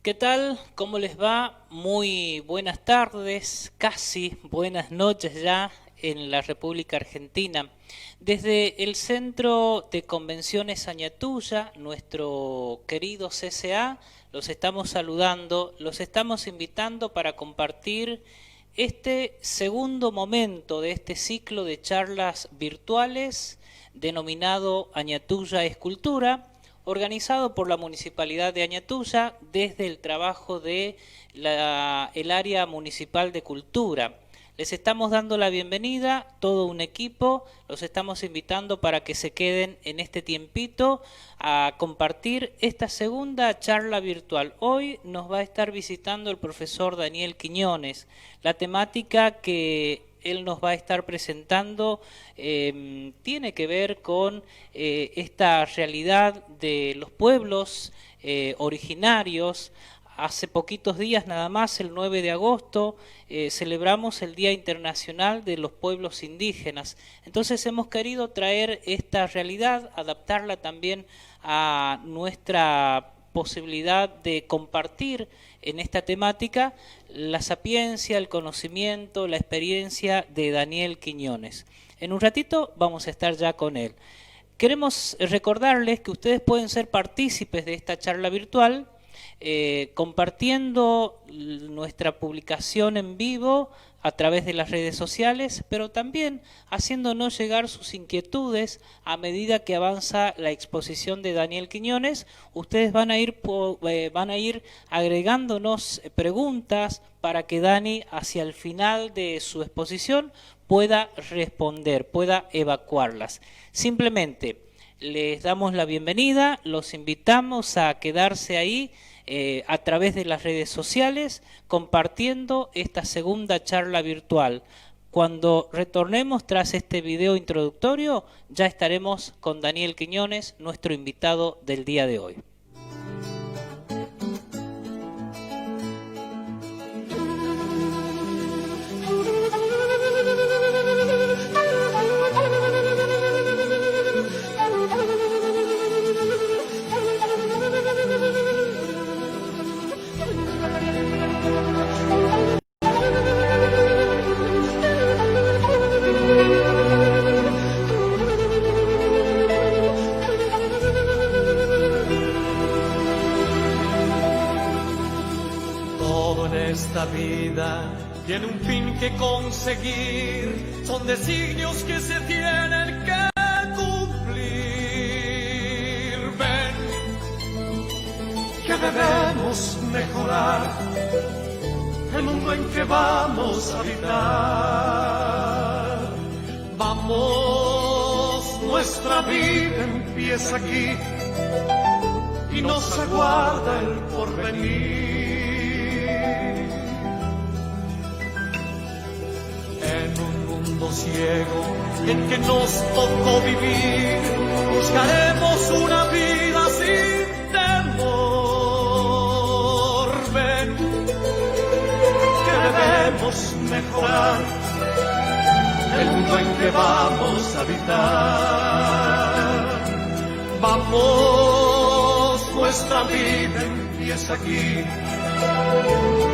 ¿Qué tal? ¿Cómo les va? Muy buenas tardes, casi buenas noches ya en la República Argentina. Desde el Centro de Convenciones Añatuya, nuestro querido CCA, los estamos saludando, los estamos invitando para compartir este segundo momento de este ciclo de charlas virtuales denominado Añatuya Escultura, organizado por la Municipalidad de Añatuya desde el trabajo de el área municipal de cultura. Les estamos dando la bienvenida, todo un equipo, los estamos invitando para que se queden en este tiempito a compartir esta segunda charla virtual. Hoy nos va a estar visitando el profesor Daniel Quiñones. La temática que él nos va a estar presentando tiene que ver con esta realidad de los pueblos originarios. Hace poquitos días, nada más, el 9 de agosto, celebramos el Día Internacional de los Pueblos Indígenas. Entonces hemos querido traer esta realidad, adaptarla también a nuestra posibilidad de compartir en esta temática la sapiencia, el conocimiento, la experiencia de Daniel Quiñones. En un ratito vamos a estar ya con él. Queremos recordarles que ustedes pueden ser partícipes de esta charla virtual compartiendo nuestra publicación en vivo a través de las redes sociales, pero también haciéndonos llegar sus inquietudes a medida que avanza la exposición de Daniel Quiñones. Ustedes van a ir agregándonos preguntas para que Dani, hacia el final de su exposición, pueda responder, pueda evacuarlas. Simplemente les damos la bienvenida, los invitamos a quedarse ahí a través de las redes sociales compartiendo esta segunda charla virtual. Cuando retornemos tras este video introductorio ya estaremos con Daniel Quiñones, nuestro invitado del día de hoy. Esta vida tiene un fin que conseguir, son designios que se tienen que cumplir. Ven, que debemos mejorar el mundo en que vamos a habitar. Vamos, nuestra vida empieza aquí y nos aguarda el porvenir. En un mundo ciego en que nos tocó vivir, buscaremos una vida sin temor. Ven, que debemos mejorar el mundo en que vamos a habitar. Vamos, nuestra vida empieza aquí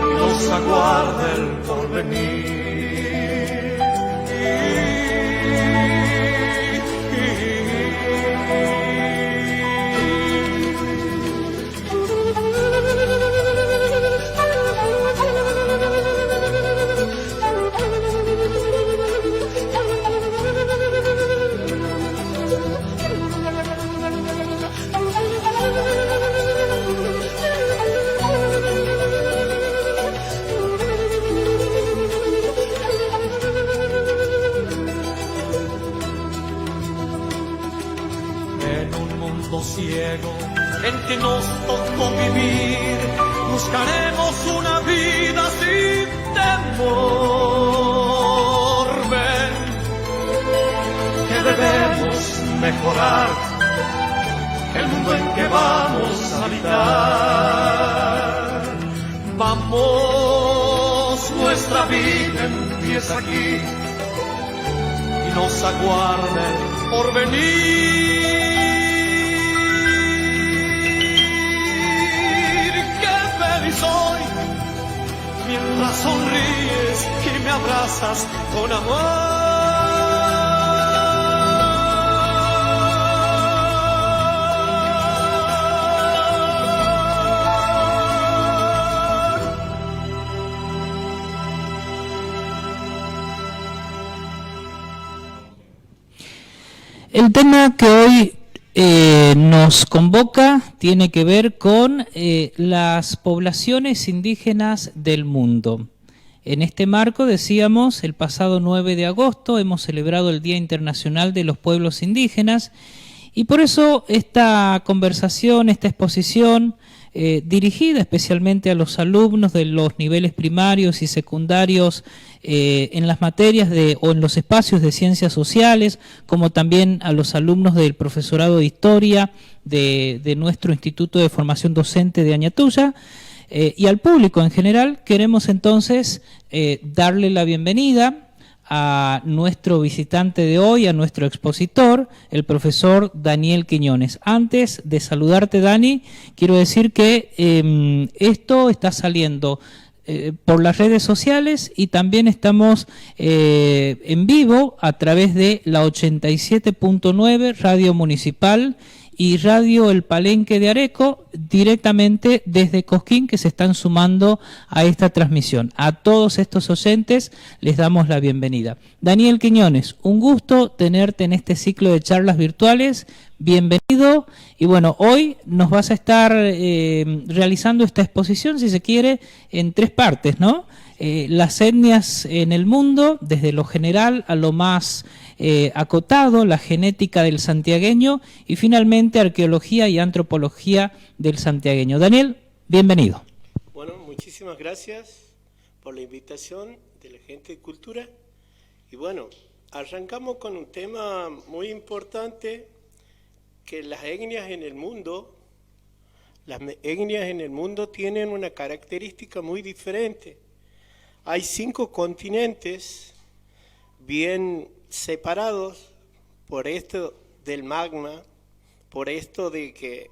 y nos aguarda el porvenir. Ciego en que nos tocó vivir, buscaremos una vida sin temor. Ven, que debemos mejorar el mundo en que vamos a habitar. Vamos, nuestra vida empieza aquí y nos aguarda el porvenir. y soy, mientras sonríes y me abrazas con amor. El tema que hoy nos convoca tiene que ver con las poblaciones indígenas del mundo. En este marco, decíamos, el pasado 9 de agosto hemos celebrado el Día Internacional de los Pueblos Indígenas y por eso esta conversación, esta exposición, dirigida especialmente a los alumnos de los niveles primarios y secundarios en las materias o en los espacios de ciencias sociales, como también a los alumnos del profesorado de historia de nuestro Instituto de Formación Docente de Añatuya, y al público en general, queremos entonces darle la bienvenida a nuestro visitante de hoy, a nuestro expositor, el profesor Daniel Quiñones. Antes de saludarte, Dani, quiero decir que esto está saliendo por las redes sociales y también estamos en vivo a través de la 87.9 Radio Municipal y Radio El Palenque de Areco, directamente desde Cosquín, que se están sumando a esta transmisión. A todos estos oyentes les damos la bienvenida. Daniel Quiñones, un gusto tenerte en este ciclo de charlas virtuales. Bienvenido. Y bueno, hoy nos vas a estar realizando esta exposición, si se quiere, en 3 partes, ¿no? Las etnias en el mundo, desde lo general a lo más acotado, la genética del santiagueño y finalmente arqueología y antropología del santiagueño. Daniel, bienvenido. Bueno, muchísimas gracias por la invitación de la gente de Cultura. Y bueno, arrancamos con un tema muy importante, que las etnias en el mundo tienen una característica muy diferente. Hay 5 continentes bien separados por esto del magma, por esto de que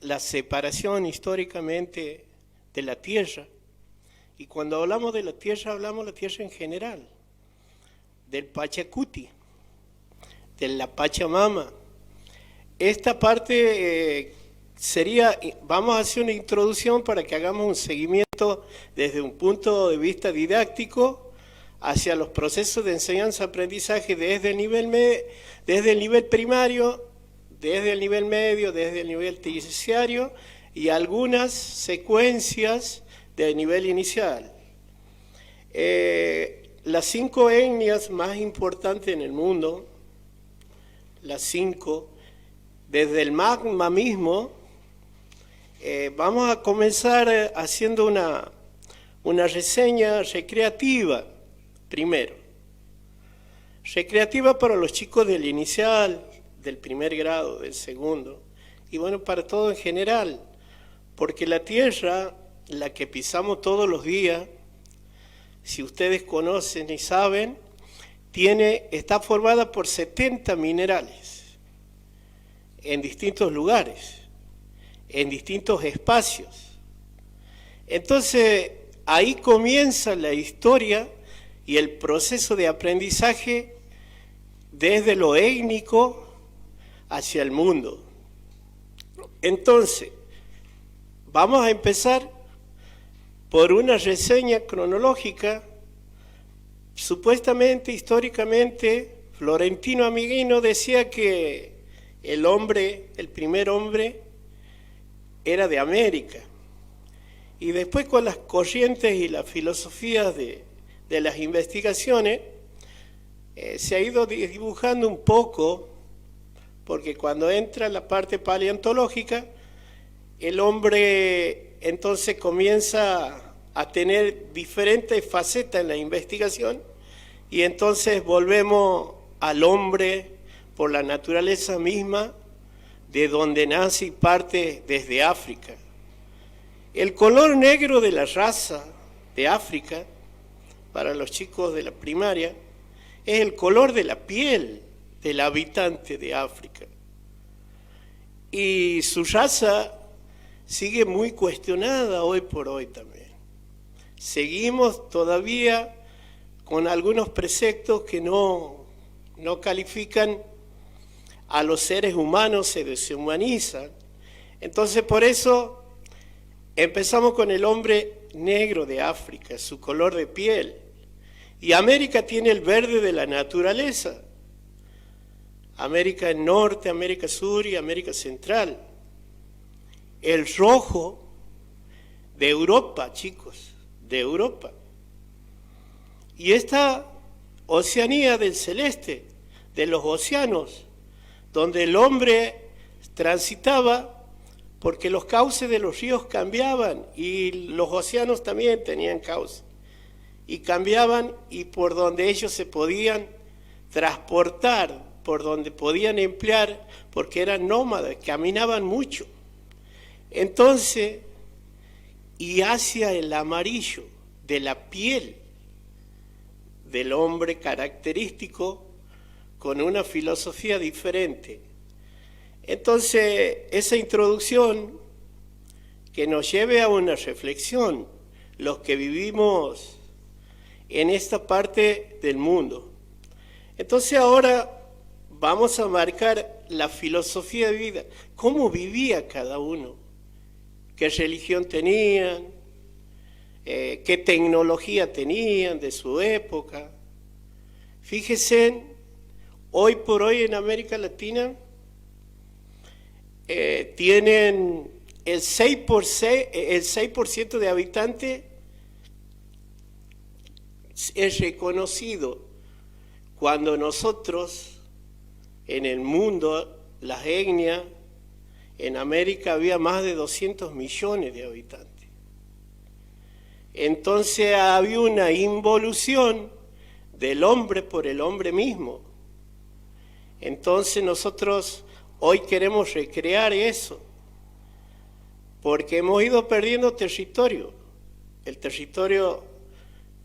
la separación históricamente de la tierra. Y cuando hablamos de la tierra, hablamos de la tierra en general, del Pachacuti, de la Pachamama. Esta parte vamos a hacer una introducción para que hagamos un seguimiento desde un punto de vista didáctico hacia los procesos de enseñanza-aprendizaje desde el nivel primario, desde el nivel medio, desde el nivel terciario y algunas secuencias del nivel inicial. Las 5 etnias más importantes en el mundo, las 5, desde el magma mismo, vamos a comenzar haciendo una reseña recreativa, primero. Recreativa para los chicos del inicial, del primer grado, del segundo, y bueno, para todo en general, porque la tierra, la que pisamos todos los días, si ustedes conocen y saben, está formada por 70 minerales en distintos lugares, en distintos espacios. Entonces, ahí comienza la historia y el proceso de aprendizaje desde lo étnico hacia el mundo. Entonces, vamos a empezar por una reseña cronológica. Supuestamente, históricamente, Florentino Amiguino decía que el primer hombre, era de América. Y después, con las corrientes y las filosofías de las investigaciones, se ha ido dibujando un poco, porque cuando entra la parte paleontológica, el hombre entonces comienza a tener diferentes facetas en la investigación, y entonces volvemos al hombre por la naturaleza misma, de donde nace y parte desde África. El color negro de la raza de África, para los chicos de la primaria, es el color de la piel del habitante de África. Y su raza sigue muy cuestionada hoy por hoy también. Seguimos todavía con algunos preceptos que no califican a los seres humanos, se deshumanizan. Entonces por eso empezamos con el hombre negro de África, su color de piel. Y América tiene el verde de la naturaleza. América del Norte, América Sur y América Central. El rojo de Europa, chicos, de Europa. Y esta Oceanía del celeste, de los océanos, donde el hombre transitaba porque los cauces de los ríos cambiaban y los océanos también tenían cauce. Y cambiaban y por donde ellos se podían transportar, por donde podían emplear, porque eran nómadas, caminaban mucho. Entonces, y hacia el amarillo de la piel del hombre característico con una filosofía diferente. Entonces, esa introducción que nos lleve a una reflexión, los que vivimos en esta parte del mundo. Entonces ahora vamos a marcar la filosofía de vida, cómo vivía cada uno, qué religión tenían, qué tecnología tenían de su época. Fíjense, hoy por hoy en América Latina tienen el 6% de habitantes es reconocido, cuando nosotros en el mundo, las etnias, en América había más de 200 millones de habitantes. Entonces había una involución del hombre por el hombre mismo. Entonces nosotros hoy queremos recrear eso, porque hemos ido perdiendo territorio. El territorio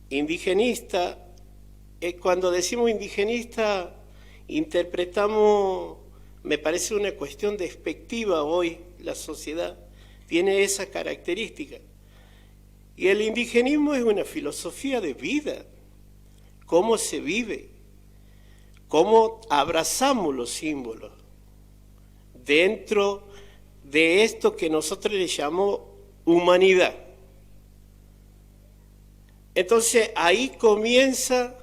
indigenista, cuando decimos indigenista, interpretamos, me parece una cuestión despectiva hoy, la sociedad tiene esa característica. Y el indigenismo es una filosofía de vida, cómo se vive, cómo abrazamos los símbolos dentro de esto que nosotros le llamamos humanidad. Entonces ahí comienza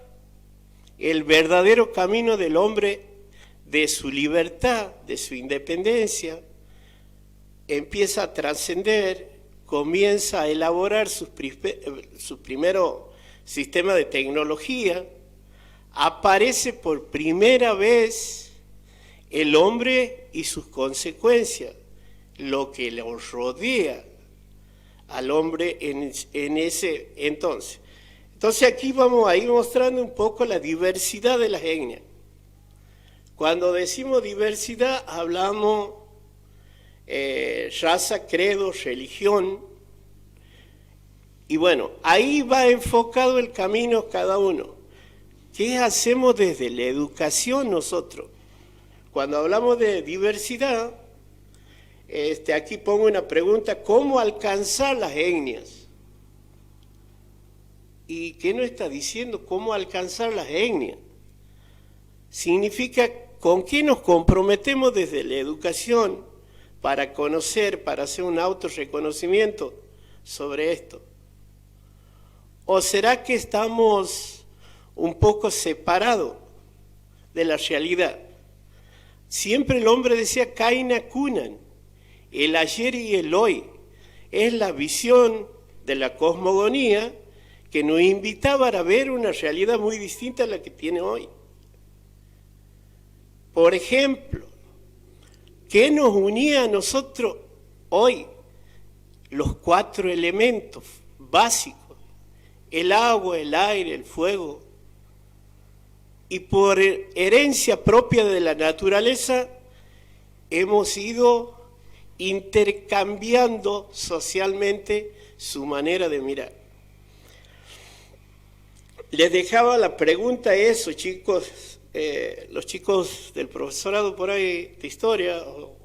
el verdadero camino del hombre, de su libertad, de su independencia, empieza a trascender, comienza a elaborar su primero sistema de tecnología, aparece por primera vez el hombre y sus consecuencias, lo que lo rodea al hombre en ese entonces. Entonces aquí vamos a ir mostrando un poco la diversidad de las etnias. Cuando decimos diversidad hablamos raza, credo, religión, y bueno, ahí va enfocado el camino cada uno. ¿Qué hacemos desde la educación nosotros? Cuando hablamos de diversidad, aquí pongo una pregunta: ¿cómo alcanzar las etnias? ¿Y qué nos está diciendo cómo alcanzar las etnias? Significa con qué nos comprometemos desde la educación para conocer, para hacer un autorreconocimiento sobre esto. ¿O será que estamos un poco separados de la realidad? Siempre el hombre decía Kaina Kunan, el ayer y el hoy. Es la visión de la cosmogonía que nos invitaba a ver una realidad muy distinta a la que tiene hoy. Por ejemplo, ¿qué nos unía a nosotros hoy? Los 4 elementos básicos: el agua, el aire, el fuego. Y por herencia propia de la naturaleza hemos ido intercambiando socialmente su manera de mirar. Les dejaba la pregunta eso, chicos, los chicos del profesorado por ahí de historia, o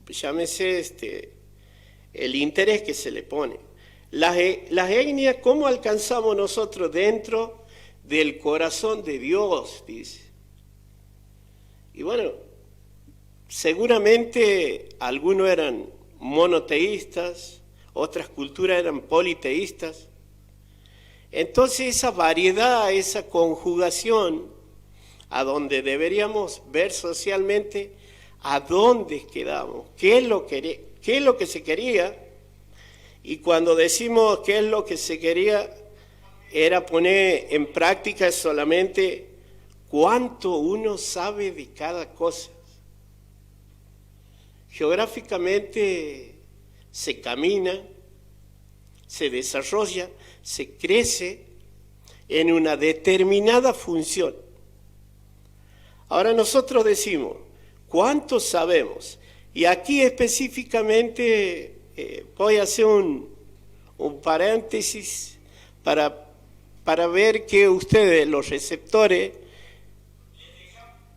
llámese el interés que se le pone. Las etnias, ¿cómo alcanzamos nosotros dentro del corazón de Dios? Dice. Y bueno, seguramente algunos eran monoteístas, otras culturas eran politeístas. Entonces esa variedad, esa conjugación, a donde deberíamos ver socialmente a dónde quedamos, qué es lo que se quería. Y cuando decimos qué es lo que se quería, era poner en práctica solamente cuánto uno sabe de cada cosa. Geográficamente se camina, se desarrolla, se crece en una determinada función. Ahora nosotros decimos, ¿cuánto sabemos? Y aquí específicamente voy a hacer un paréntesis para ver que ustedes, los receptores,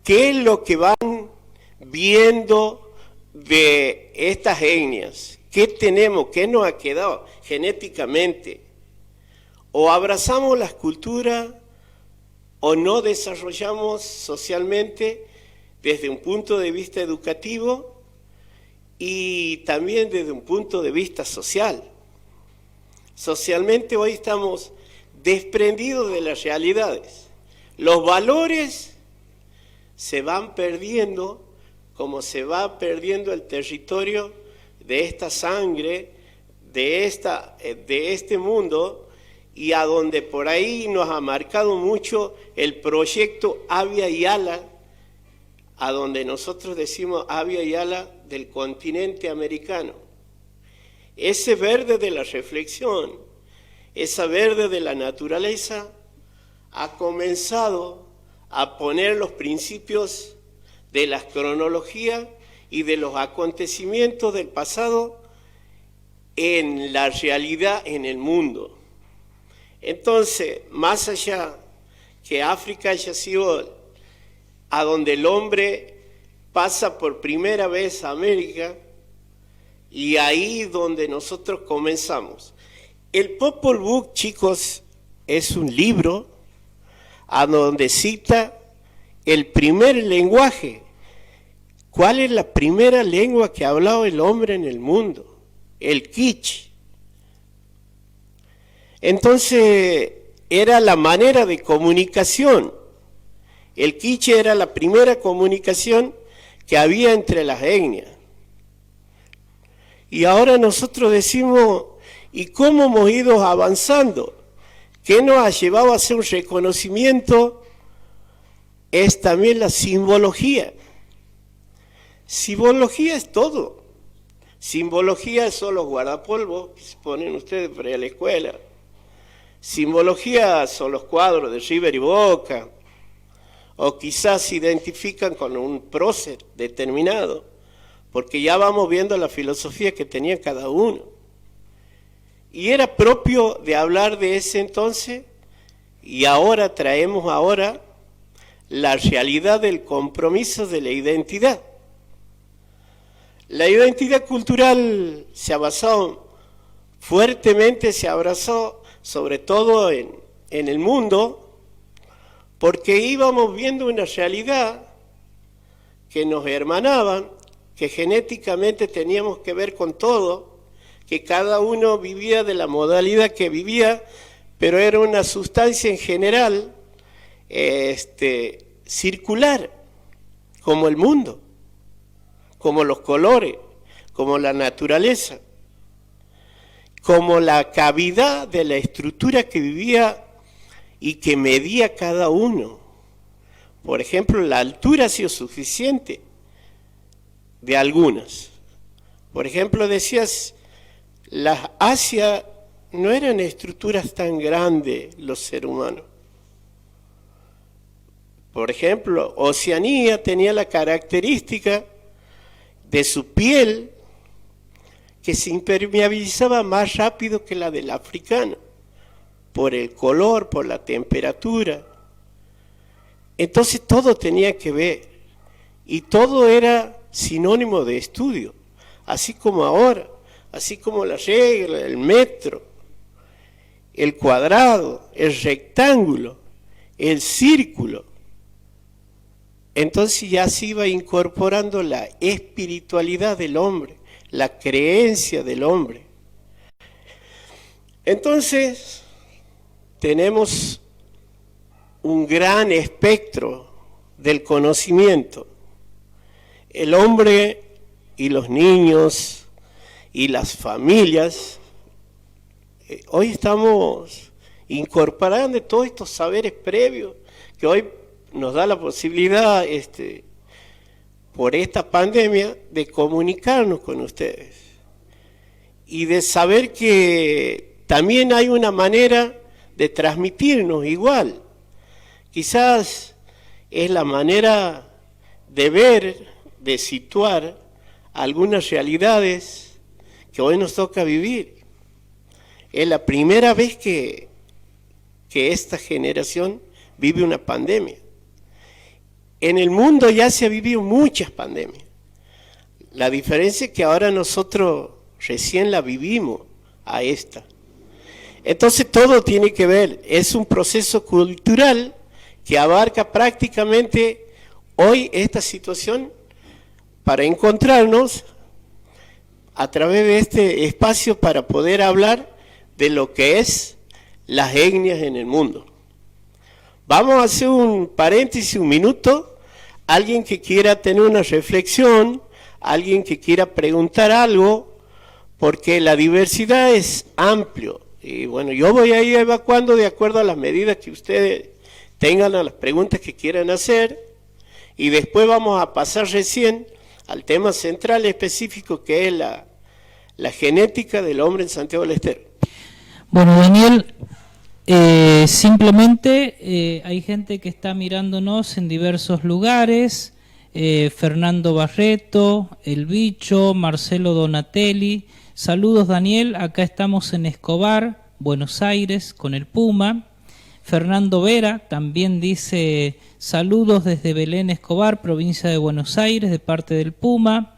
qué es lo que van viendo de estas etnias, qué tenemos, qué nos ha quedado genéticamente. O abrazamos las culturas o no desarrollamos socialmente desde un punto de vista educativo y también desde un punto de vista social. Socialmente hoy estamos desprendidos de las realidades. Los valores se van perdiendo como se va perdiendo el territorio de esta sangre, de este mundo, y a donde por ahí nos ha marcado mucho el proyecto Abya Yala, a donde nosotros decimos Abya Yala del continente americano. Ese verde de la reflexión, esa verde de la naturaleza, ha comenzado a poner los principios de la cronología y de los acontecimientos del pasado en la realidad en el mundo. Entonces, más allá que África haya sido a donde el hombre pasa por primera vez a América, y ahí donde nosotros comenzamos. El Popol Vuh, chicos, es un libro a donde cita el primer lenguaje. ¿Cuál es la primera lengua que ha hablado el hombre en el mundo? El kitsch. Entonces, era la manera de comunicación. El kitsch era la primera comunicación que había entre las etnias. Y ahora nosotros decimos, ¿y cómo hemos ido avanzando? ¿Qué nos ha llevado a hacer un reconocimiento? Es también la simbología. Simbología es todo. Simbología son los guardapolvos que se ponen ustedes para ir a la escuela. Simbología son los cuadros de River y Boca. O quizás se identifican con un prócer determinado, porque ya vamos viendo la filosofía que tenía cada uno. Y era propio de hablar de ese entonces, y ahora traemos la realidad del compromiso de la identidad. La identidad cultural se ha basado fuertemente, se abrazó sobre todo en el mundo, porque íbamos viendo una realidad que nos hermanaban, que genéticamente teníamos que ver con todo, que cada uno vivía de la modalidad que vivía, pero era una sustancia en general circular, como el mundo, como los colores, como la naturaleza, como la cavidad de la estructura que vivía y que medía cada uno. Por ejemplo, la altura ha sido suficiente de algunas. Por ejemplo, decías, las Asia no eran estructuras tan grandes los seres humanos. Por ejemplo, Oceanía tenía la característica de su piel que se impermeabilizaba más rápido que la del africano, por el color, por la temperatura. Entonces todo tenía que ver, y todo era sinónimo de estudio, así como ahora. así como la regla, el metro, el cuadrado, el rectángulo, el círculo. Entonces ya se iba incorporando la espiritualidad del hombre, la creencia del hombre. Entonces tenemos un gran espectro del conocimiento. El hombre y los niños y las familias, hoy estamos incorporando todos estos saberes previos que hoy nos da la posibilidad, por esta pandemia, de comunicarnos con ustedes y de saber que también hay una manera de transmitirnos igual. Quizás es la manera de ver, de situar algunas realidades que hoy nos toca vivir. Es la primera vez que esta generación vive una pandemia. En el mundo ya se ha vivido muchas pandemias. La diferencia es que ahora nosotros recién la vivimos a esta. Entonces todo tiene que ver, es un proceso cultural que abarca prácticamente hoy esta situación para encontrarnos a través de este espacio para poder hablar de lo que es las etnias en el mundo. Vamos a hacer un paréntesis, un minuto. Alguien que quiera tener una reflexión, alguien que quiera preguntar algo, porque la diversidad es amplio. Y bueno, yo voy a ir evacuando de acuerdo a las medidas que ustedes tengan, a las preguntas que quieran hacer, y después vamos a pasar recién al tema central específico, que es la genética del hombre en Santiago del Estero. Bueno, Daniel, simplemente hay gente que está mirándonos en diversos lugares, Fernando Barreto, El Bicho, Marcelo Donatelli. Saludos, Daniel, acá estamos en Escobar, Buenos Aires, con el Puma. Fernando Vera también dice saludos desde Belén, Escobar, provincia de Buenos Aires, de parte del Puma.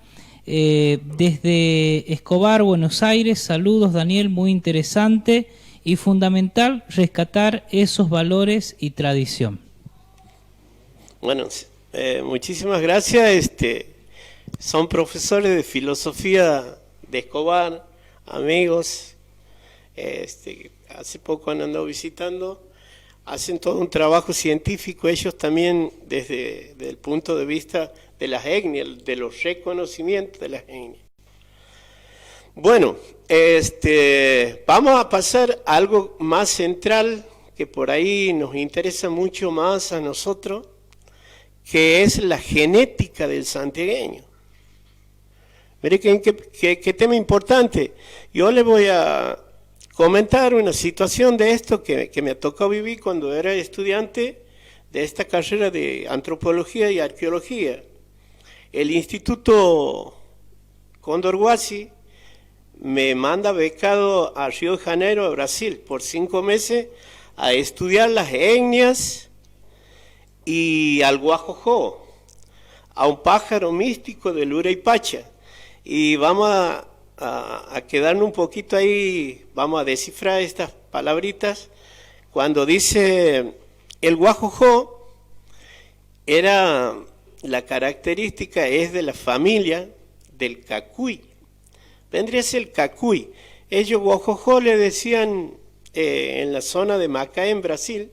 Desde Escobar, Buenos Aires, saludos, Daniel, muy interesante y fundamental rescatar esos valores y tradición. Bueno, muchísimas gracias. Son profesores de filosofía de Escobar, amigos. Hace poco han andado visitando. Hacen todo un trabajo científico, ellos también desde el punto de vista de las etnias, de los reconocimientos de las etnias. Bueno, vamos a pasar a algo más central que por ahí nos interesa mucho más a nosotros, que es la genética del santiagueño. Mire qué tema importante. Yo le voy a comentar una situación de esto que me tocó vivir cuando era estudiante de esta carrera de antropología y arqueología. El Instituto Cóndor Huasi me manda becado a Río de Janeiro, a Brasil, por 5 meses a estudiar las etnias y al guajojó, a un pájaro místico del Uraypacha. Y vamos a quedarnos un poquito ahí, vamos a descifrar estas palabritas. Cuando dice el guajojó, era la característica, es de la familia del cacuy. Vendría a ser el cacuy. Ellos guajojó le decían en la zona de Macaé, en Brasil.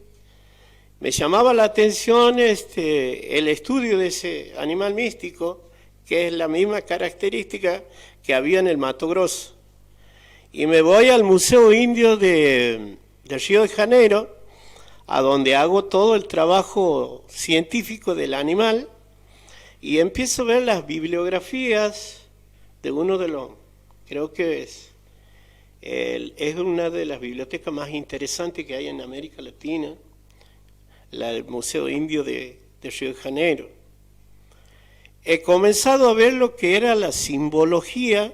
Me llamaba la atención el estudio de ese animal místico, que es la misma característica que había en el Mato Grosso. Y me voy al Museo Indio de Río de Janeiro, a donde hago todo el trabajo científico del animal, y empiezo a ver las bibliografías de uno de los, creo que es una de las bibliotecas más interesantes que hay en América Latina, el Museo Indio de Río de Janeiro. He comenzado a ver lo que era la simbología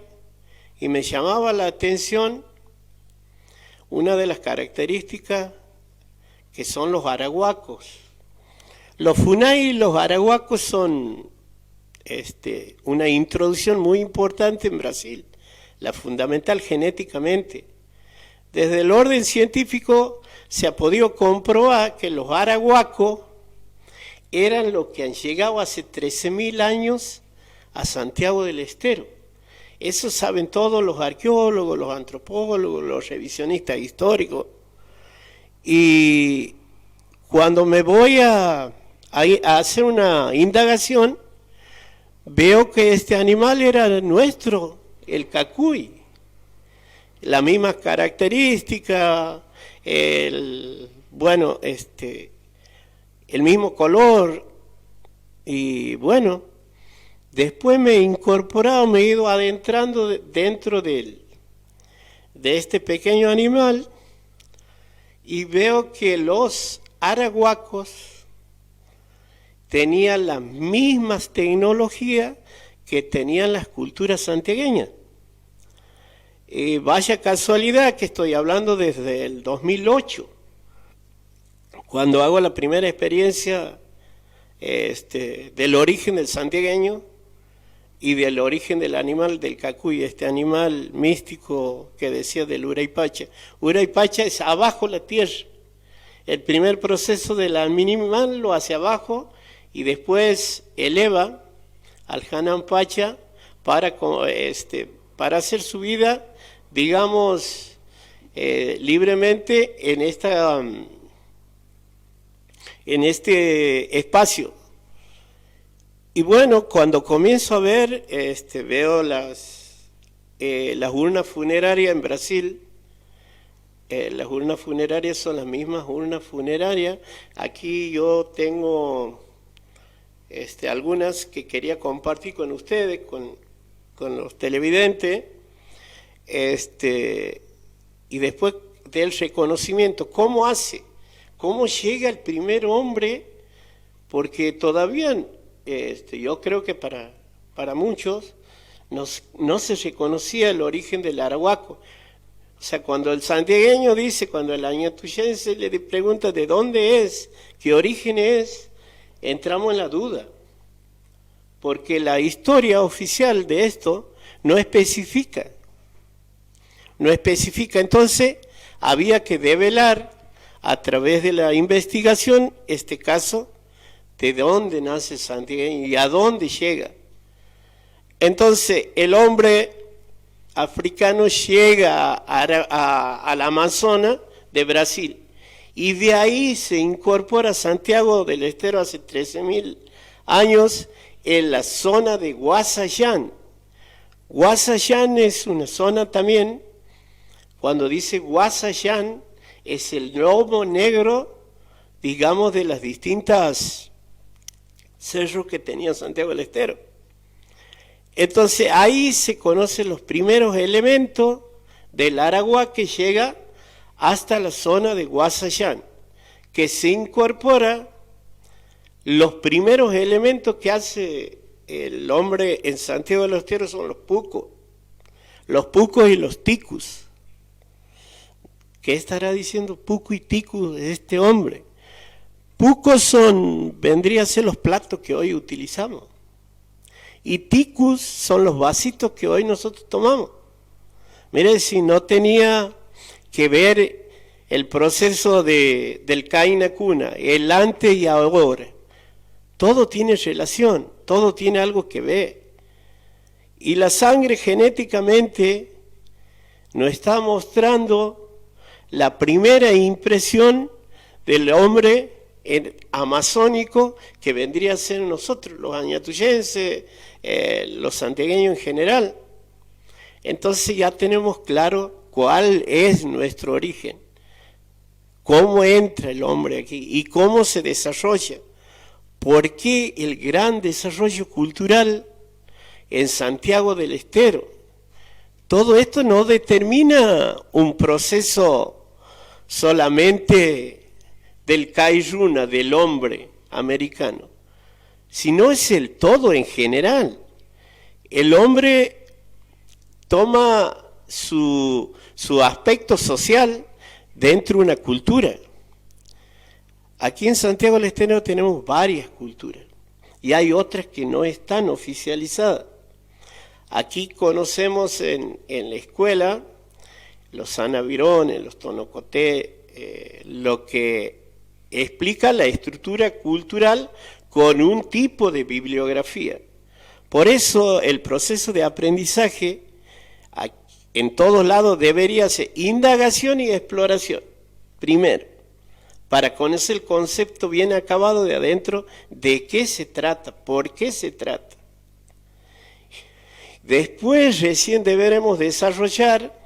y me llamaba la atención una de las características que son los arahuacos. Los funai y los arahuacos son una introducción muy importante en Brasil. la fundamental genéticamente. Desde el orden científico se ha podido comprobar que los arahuacos eran los que han llegado hace 13.000 años a Santiago del Estero. Eso saben todos los arqueólogos, los antropólogos, los revisionistas históricos. Y cuando me voy a hacer una indagación, veo que este animal era nuestro, el cacuy. La misma característica, el mismo color. Y bueno, después me he incorporado, me he ido adentrando dentro de este pequeño animal y veo que los arahuacos tenían las mismas tecnologías que tenían las culturas santiagueñas. Vaya casualidad que estoy hablando desde el 2008, cuando hago la primera experiencia del origen del santiagueño y del origen del animal del cacuy, este animal místico que decía del Uraypacha. Uraypacha es abajo la tierra. El primer proceso del animal lo hace abajo y después eleva al Hanampacha para hacer su vida, digamos, libremente en este espacio. Y bueno, cuando comienzo a ver, veo las urnas funerarias en Brasil. Las urnas funerarias son las mismas urnas funerarias. Aquí yo tengo algunas que quería compartir con ustedes, con los televidentes. Y después del reconocimiento, ¿cómo llega el primer hombre? Porque todavía yo creo que para muchos no se reconocía el origen del arahuaco. O sea, cuando el santiagueño dice, cuando el añatuyense le pregunta de dónde es, qué origen es, entramos en la duda. Porque la historia oficial de esto no especifica. Entonces había que develar a través de la investigación este caso de dónde nace el santiagueño y a dónde llega. Entonces el hombre africano llega al Amazonas de Brasil y de ahí se incorpora a Santiago del Estero hace 13.000 años en la zona de Guasayán. Guasayán es una zona también. Cuando dice Guasayán, es el lomo negro, digamos, de las distintas cerros que tenía Santiago del Estero. Entonces ahí se conocen los primeros elementos del Aragua que llega hasta la zona de Guasayán, que se incorpora los primeros elementos que hace el hombre en Santiago del Estero son los pucos y los ticus. ¿Qué estará diciendo puco y ticu de este hombre? Pucos vendría a ser los platos que hoy utilizamos. Y ticus son los vasitos que hoy nosotros tomamos. Miren, si no tenía que ver el proceso del Caína Cuna, el antes y ahora. Todo tiene relación, todo tiene algo que ver. Y la sangre genéticamente nos está mostrando la primera impresión del hombre amazónico que vendría a ser nosotros, los añatuyenses, los santiagueños en general. Entonces ya tenemos claro cuál es nuestro origen, cómo entra el hombre aquí y cómo se desarrolla. ¿Por qué el gran desarrollo cultural en Santiago del Estero? Todo esto no determina un proceso solamente del Kairuna, del hombre americano, sino es el todo en general. El hombre toma su aspecto social dentro de una cultura. Aquí en Santiago del Estero tenemos varias culturas y hay otras que no están oficializadas. Aquí conocemos en la escuela los anavirones, los tonocoté, lo que explica la estructura cultural con un tipo de bibliografía. Por eso el proceso de aprendizaje en todos lados debería ser indagación y exploración, primero, para conocer el concepto bien acabado de adentro, de qué se trata, por qué se trata. Después recién deberemos desarrollar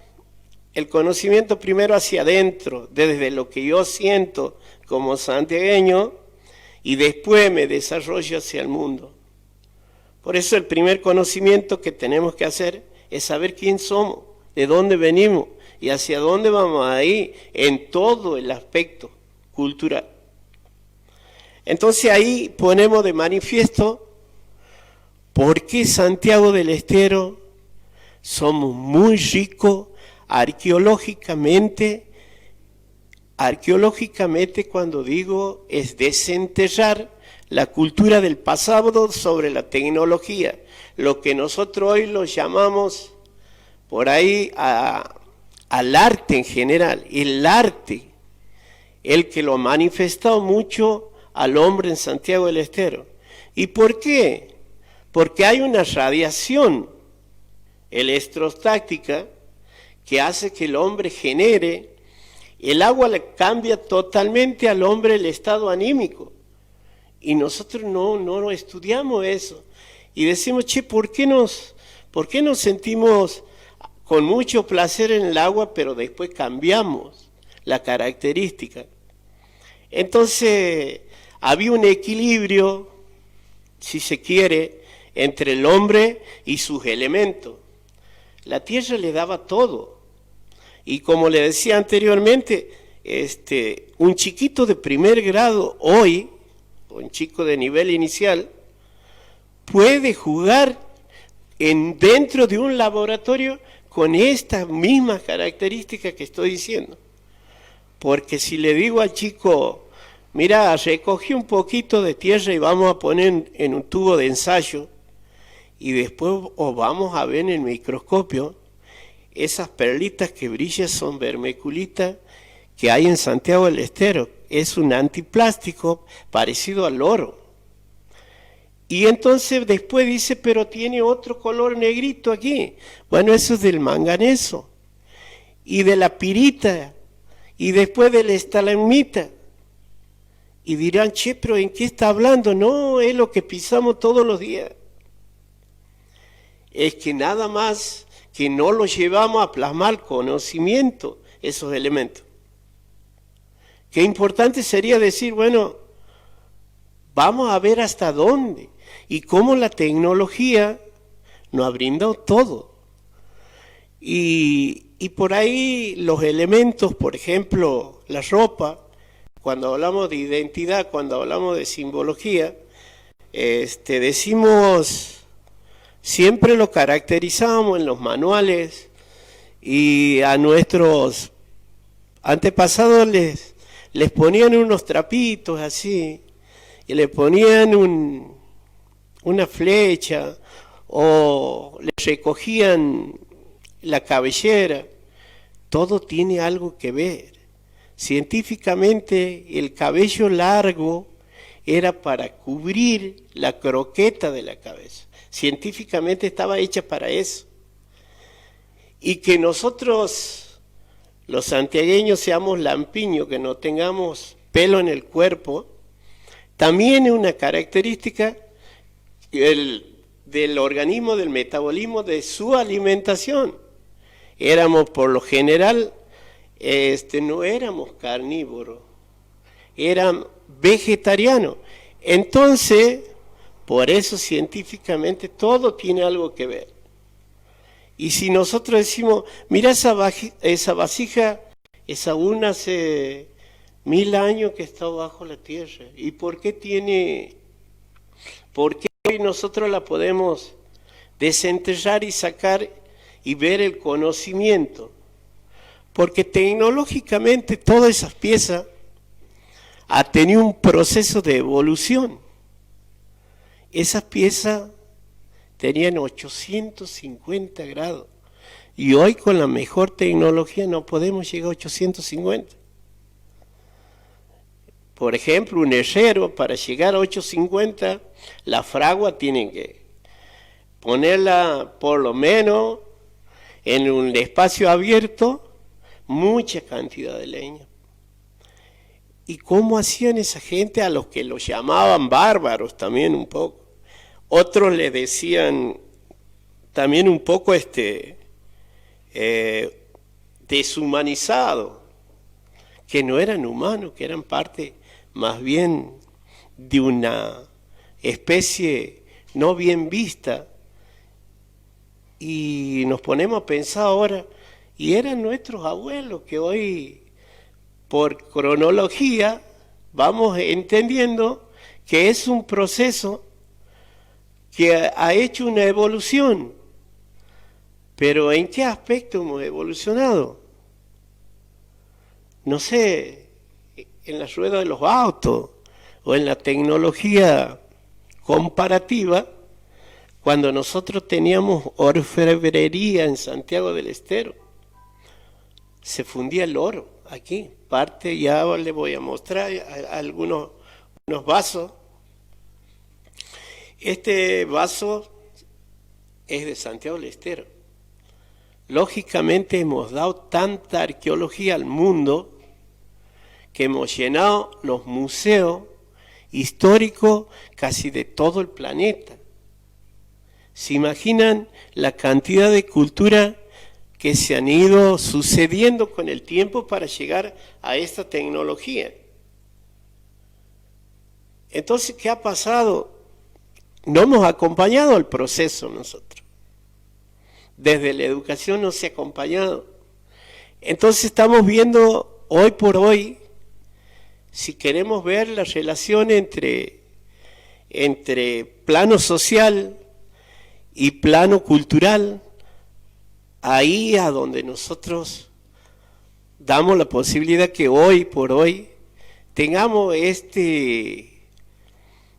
el conocimiento primero hacia adentro, desde lo que yo siento como santiagueño, y después me desarrollo hacia el mundo. Por eso el primer conocimiento que tenemos que hacer es saber quién somos, de dónde venimos y hacia dónde vamos a ir en todo el aspecto cultural. Entonces ahí ponemos de manifiesto por qué Santiago del Estero somos muy ricos arqueológicamente. Arqueológicamente, cuando digo, es desenterrar la cultura del pasado sobre la tecnología, lo que nosotros hoy lo llamamos por ahí al arte en general. El arte, el que lo ha manifestado mucho al hombre en Santiago del Estero. ¿Y por qué? Porque hay una radiación electrostática que hace que el hombre genere. El agua le cambia totalmente al hombre el estado anímico. Y nosotros no estudiamos eso. Y decimos, che, ¿por qué nos sentimos con mucho placer en el agua, pero después cambiamos la característica? Entonces, había un equilibrio, si se quiere, entre el hombre y sus elementos. La tierra le daba todo. Y como le decía anteriormente, un chiquito de primer grado hoy, un chico de nivel inicial, puede jugar dentro de un laboratorio con estas mismas características que estoy diciendo. Porque si le digo al chico, mira, recogí un poquito de tierra y vamos a poner en un tubo de ensayo, y después os vamos a ver en el microscopio, esas perlitas que brillan son vermiculitas que hay en Santiago del Estero. Es un antiplástico parecido al oro. Y entonces después dice, pero tiene otro color negrito aquí. Bueno, eso es del manganeso y de la pirita y después de la estalagmita. Y dirán, che, pero ¿en qué está hablando? No, es lo que pisamos todos los días. Es que nada más que no los llevamos a plasmar conocimiento, esos elementos. Qué importante sería decir, bueno, vamos a ver hasta dónde y cómo la tecnología nos ha brindado todo. Y por ahí los elementos, por ejemplo, la ropa, cuando hablamos de identidad, cuando hablamos de simbología, decimos... Siempre lo caracterizamos en los manuales y a nuestros antepasados les ponían unos trapitos así y le ponían una flecha o les recogían la cabellera. Todo tiene algo que ver. Científicamente el cabello largo era para cubrir la croqueta de la cabeza. Científicamente estaba hecha para eso. Y que nosotros, los santiagueños, seamos lampiños, que no tengamos pelo en el cuerpo, también es una característica del organismo, del metabolismo, de su alimentación. Éramos, por lo general, no éramos carnívoros, eran vegetarianos. Entonces, por eso científicamente todo tiene algo que ver. Y si nosotros decimos, mira esa vasija, esa una hace 1000 años que está bajo la tierra. ¿Y por qué hoy nosotros la podemos desenterrar y sacar y ver el conocimiento? Porque tecnológicamente todas esas piezas han tenido un proceso de evolución. Esas piezas tenían 850 grados. Y hoy con la mejor tecnología no podemos llegar a 850. Por ejemplo, un herrero para llegar a 850, la fragua tienen que ponerla por lo menos en un espacio abierto, mucha cantidad de leña. ¿Y cómo hacían esa gente a los que los llamaban bárbaros también un poco? Otros le decían también un poco deshumanizado, que no eran humanos, que eran parte más bien de una especie no bien vista. Y nos ponemos a pensar ahora, y eran nuestros abuelos que hoy, por cronología, vamos entendiendo que es un proceso que ha hecho una evolución. Pero ¿en qué aspecto hemos evolucionado? No sé, en la rueda de los autos o en la tecnología comparativa, cuando nosotros teníamos orfebrería en Santiago del Estero, se fundía el oro aquí. Parte, ya le voy a mostrar algunos vasos. Este vaso es de Santiago del Estero. Lógicamente hemos dado tanta arqueología al mundo que hemos llenado los museos históricos casi de todo el planeta. ¿Se imaginan la cantidad de cultura que se han ido sucediendo con el tiempo para llegar a esta tecnología? Entonces, ¿qué ha pasado? No hemos acompañado el proceso nosotros. Desde la educación no se ha acompañado. Entonces estamos viendo hoy por hoy, si queremos ver la relación entre plano social y plano cultural, ahí a donde nosotros damos la posibilidad que hoy por hoy tengamos este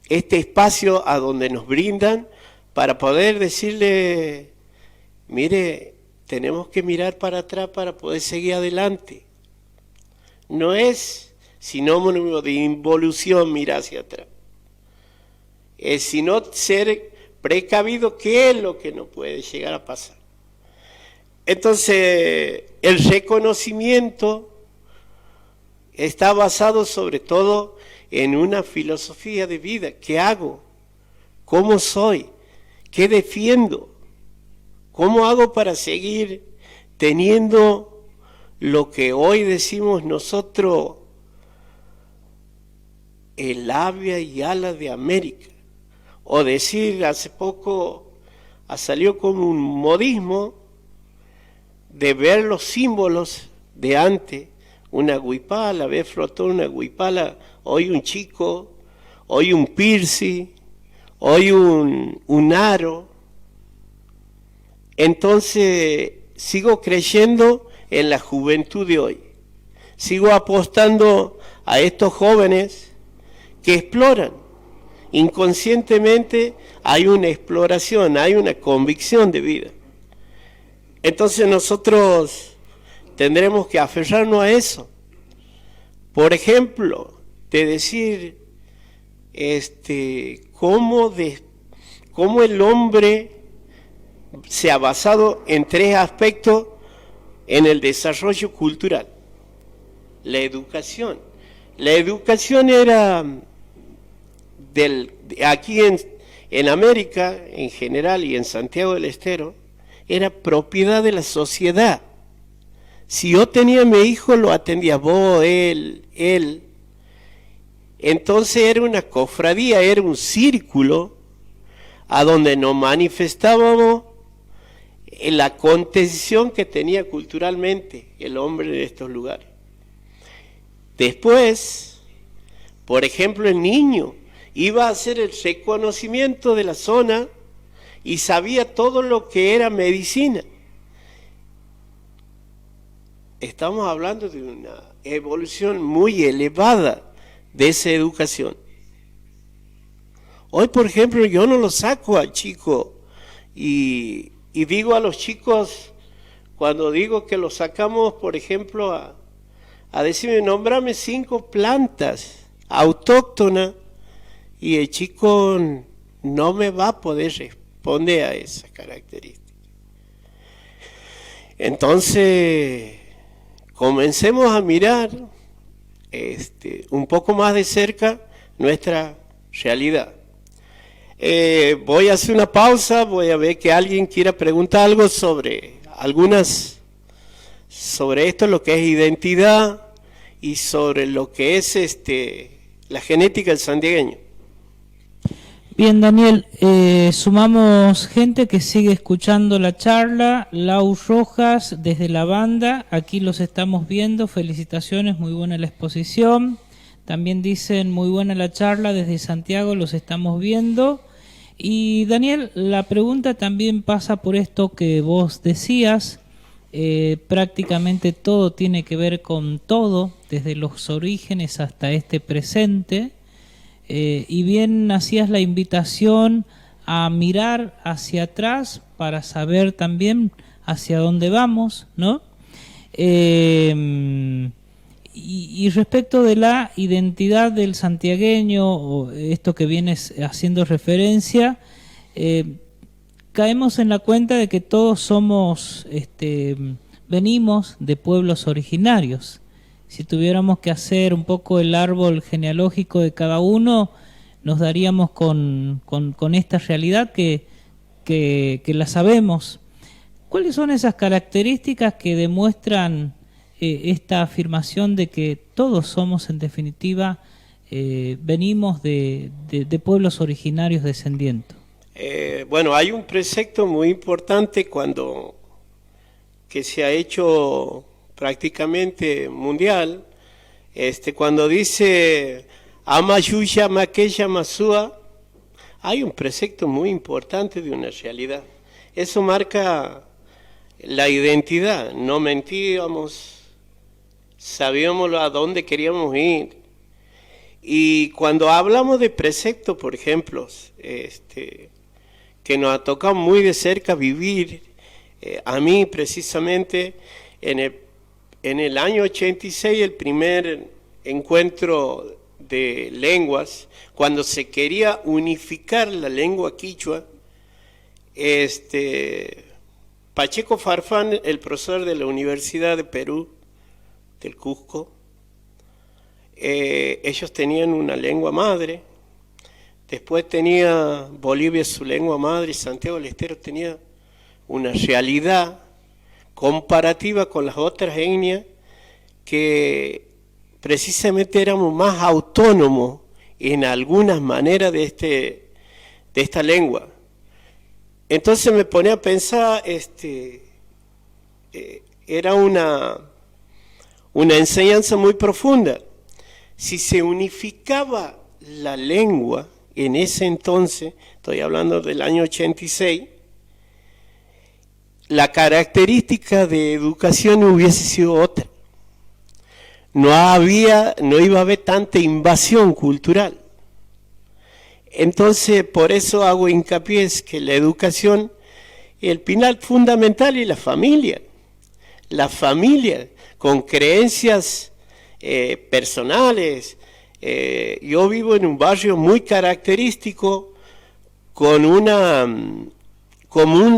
espacio a donde nos brindan para poder decirle, mire, tenemos que mirar para atrás para poder seguir adelante. No es sinónimo de involución mirar hacia atrás, es sino ser precavido, qué es lo que nos puede llegar a pasar. Entonces, el reconocimiento está basado sobre todo en una filosofía de vida. ¿Qué hago? ¿Cómo soy? ¿Qué defiendo? ¿Cómo hago para seguir teniendo lo que hoy decimos nosotros, el labia y ala de América? O decir, hace poco salió como un modismo de ver los símbolos de antes, una huipala, ver flotar una huipala, hoy un chico, hoy un piercing, hoy un aro. Entonces sigo creyendo en la juventud de hoy, sigo apostando a estos jóvenes que exploran. Inconscientemente hay una exploración, hay una convicción de vida. Entonces nosotros tendremos que aferrarnos a eso. Por ejemplo, de decir cómo el hombre se ha basado en tres aspectos en el desarrollo cultural. La educación. La educación era aquí en América en general y en Santiago del Estero, era propiedad de la sociedad. Si yo tenía a mi hijo, lo atendía vos, él. Entonces era una cofradía, era un círculo a donde nos manifestábamos en la contención que tenía culturalmente el hombre en estos lugares. Después, por ejemplo, el niño iba a hacer el reconocimiento de la zona y sabía todo lo que era medicina. Estamos hablando de una evolución muy elevada de esa educación. Hoy, por ejemplo, yo no lo saco al chico Y digo a los chicos, cuando digo que los sacamos, por ejemplo, a decirme, nombrame 5 plantas autóctonas, y el chico no me va a poder responder a esas características. Entonces, comencemos a mirar un poco más de cerca nuestra realidad. Voy a hacer una pausa, voy a ver que alguien quiera preguntar algo sobre esto, lo que es identidad y sobre lo que es la genética del santiagueño. Bien, Daniel, sumamos gente que sigue escuchando la charla. Lau Rojas desde la banda, aquí los estamos viendo, felicitaciones, muy buena la exposición. También dicen muy buena la charla desde Santiago, los estamos viendo. Y Daniel, la pregunta también pasa por esto que vos decías, prácticamente todo tiene que ver con todo, desde los orígenes hasta este presente, y bien hacías la invitación a mirar hacia atrás para saber también hacia dónde vamos, ¿no? Y respecto de la identidad del santiagueño, o esto que vienes haciendo referencia, caemos en la cuenta de que todos somos, venimos de pueblos originarios. Si tuviéramos que hacer un poco el árbol genealógico de cada uno, nos daríamos con esta realidad que la sabemos. ¿Cuáles son esas características que demuestran esta afirmación de que todos somos, en definitiva, venimos de pueblos originarios descendientes? Bueno, hay un precepto muy importante que se ha hecho prácticamente mundial, cuando dice Amayuya Maqueya Masúa, hay un precepto muy importante de una realidad. Eso marca la identidad, no mentíamos, sabíamos a dónde queríamos ir. Y cuando hablamos de preceptos, por ejemplo, que nos ha tocado muy de cerca vivir, a mí precisamente en el año 86, el primer encuentro de lenguas, cuando se quería unificar la lengua quichua, Pacheco Farfán, el profesor de la Universidad de Perú, del Cusco, ellos tenían una lengua madre, después tenía Bolivia su lengua madre, y Santiago del Estero tenía una realidad comparativa con las otras etnias, que precisamente éramos más autónomos en algunas maneras de esta lengua. Entonces me ponía a pensar, era una enseñanza muy profunda. Si se unificaba la lengua en ese entonces, estoy hablando del año 86, la característica de educación hubiese sido otra. No iba a haber tanta invasión cultural. Entonces, por eso hago hincapié es que la educación, el pilar fundamental es la familia con creencias personales. Yo vivo en un barrio muy característico, como una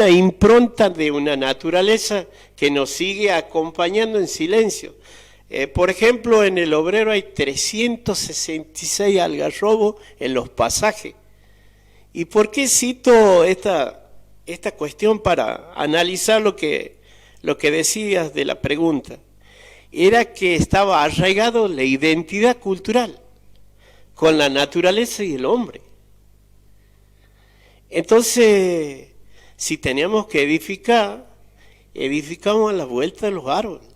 impronta de una naturaleza que nos sigue acompañando en silencio. Por ejemplo, en el Obrero hay 366 algarrobos en los pasajes. ¿Y por qué cito esta cuestión para analizar lo que decías de la pregunta? Era que estaba arraigado la identidad cultural con la naturaleza y el hombre. Entonces, si teníamos que edificamos a la vuelta de los árboles,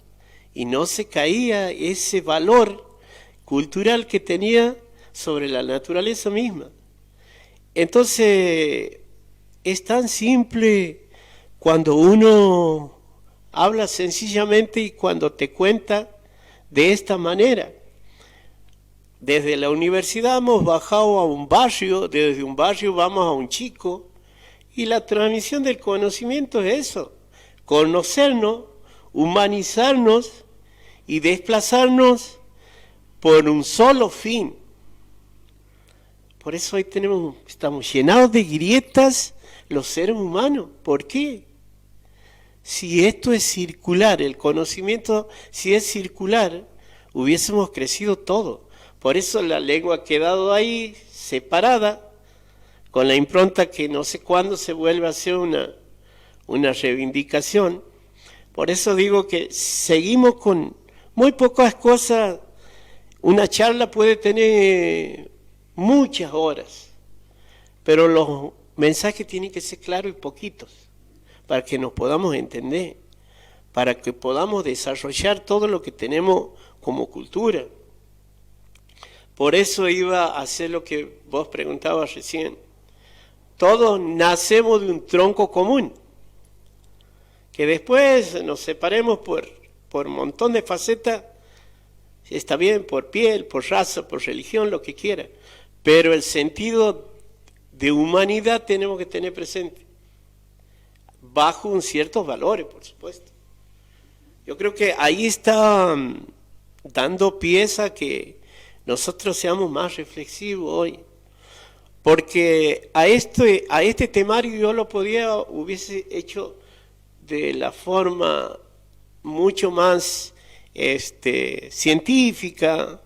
y no se caía ese valor cultural que tenía sobre la naturaleza misma. Entonces, es tan simple cuando uno habla sencillamente y cuando te cuenta de esta manera. Desde la universidad hemos bajado a un barrio, desde un barrio vamos a un chico, Y la transmisión del conocimiento es eso, conocernos, humanizarnos y desplazarnos por un solo fin. Por eso hoy estamos llenados de grietas los seres humanos. ¿Por qué? Si esto es circular, el conocimiento, si es circular, hubiésemos crecido todo. Por eso la lengua ha quedado ahí, separada, con la impronta que no sé cuándo se vuelve a hacer una reivindicación. Por eso digo que seguimos con muy pocas cosas. Una charla puede tener muchas horas, pero los mensajes tienen que ser claros y poquitos, para que nos podamos entender, para que podamos desarrollar todo lo que tenemos como cultura. Por eso iba a hacer lo que vos preguntabas recién. Todos nacemos de un tronco común, que después nos separemos por un montón de facetas, está bien, por piel, por raza, por religión, lo que quiera, pero el sentido de humanidad tenemos que tener presente, bajo un ciertos valores, por supuesto. Yo creo que ahí está dando pieza a que nosotros seamos más reflexivos hoy, porque a este temario yo hubiese hecho de la forma mucho más científica,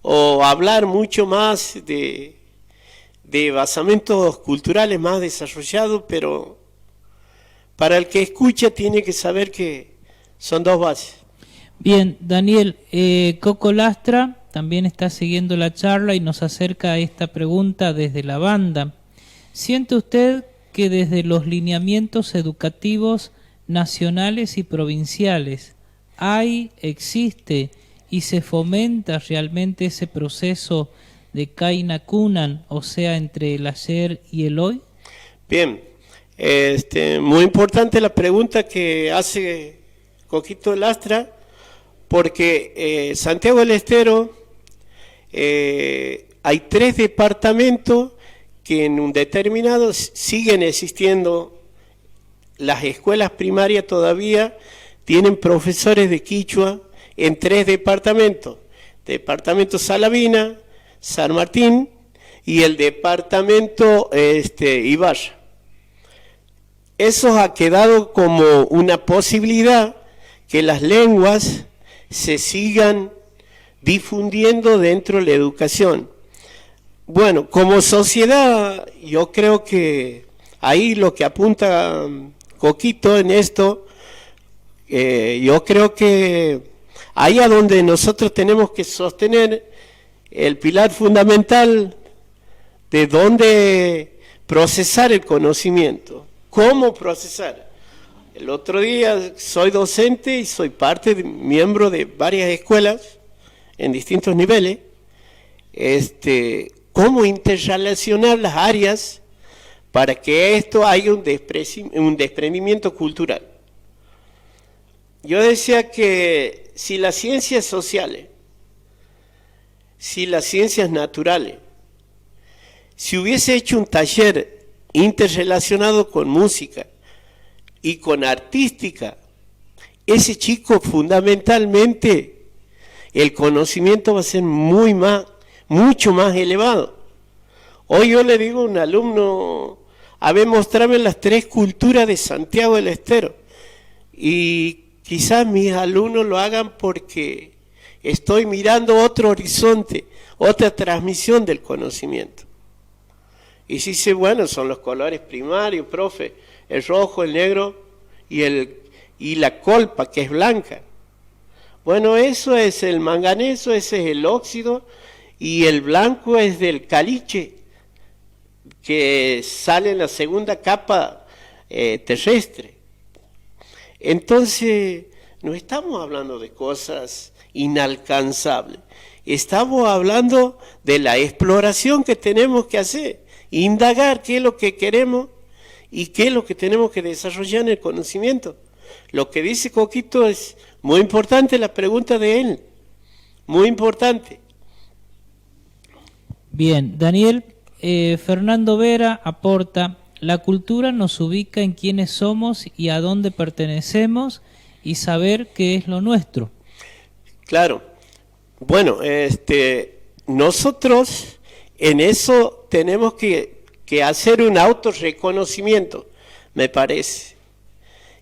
o hablar mucho más de basamentos culturales más desarrollados, pero para el que escucha tiene que saber que son dos bases. Bien, Daniel, Coco Lastra también está siguiendo la charla y nos acerca a esta pregunta desde la banda. ¿Siente usted que desde los lineamientos educativos nacionales y provinciales existe y se fomenta realmente ese proceso de Kaina Kunan, o sea, entre el ayer y el hoy? Bien, muy importante la pregunta que hace Coquito Lastra, porque Santiago del Estero hay 3 departamentos que en un determinado siguen existiendo. Las escuelas primarias todavía tienen profesores de quichua en 3 departamentos: departamento Salavina, San Martín y el departamento Ibarra. Eso ha quedado como una posibilidad que las lenguas se sigan difundiendo dentro de la educación. Bueno, como sociedad, yo creo que ahí lo que apunta Coquito en esto, yo creo que ahí a donde nosotros tenemos que sostener el pilar fundamental de dónde procesar el conocimiento, cómo procesar. El otro día soy docente y soy miembro de varias escuelas en distintos niveles. Cómo interrelacionar las áreas para que esto haya un desprendimiento cultural. Yo decía que si las ciencias sociales, si las ciencias naturales, si hubiese hecho un taller interrelacionado con música y con artística, ese chico fundamentalmente el conocimiento va a ser mucho más elevado. Hoy yo le digo a un alumno, a ver, mostrarme las 3 culturas de Santiago del Estero, y quizás mis alumnos lo hagan porque estoy mirando otro horizonte, otra transmisión del conocimiento. Y si dice, bueno, son los colores primarios, profe, el rojo, el negro y la colpa, que es blanca. Bueno, eso es el manganeso, ese es el óxido, y el blanco es del caliche, que sale en la segunda capa terrestre. Entonces, no estamos hablando de cosas inalcanzables, estamos hablando de la exploración que tenemos que hacer, indagar qué es lo que queremos y qué es lo que tenemos que desarrollar en el conocimiento. Lo que dice Coquito es muy importante, la pregunta de él, muy importante. Bien, Daniel, Fernando Vera aporta: la cultura nos ubica en quiénes somos y a dónde pertenecemos y saber qué es lo nuestro. Claro. Bueno, nosotros en eso tenemos que hacer un autorreconocimiento, me parece.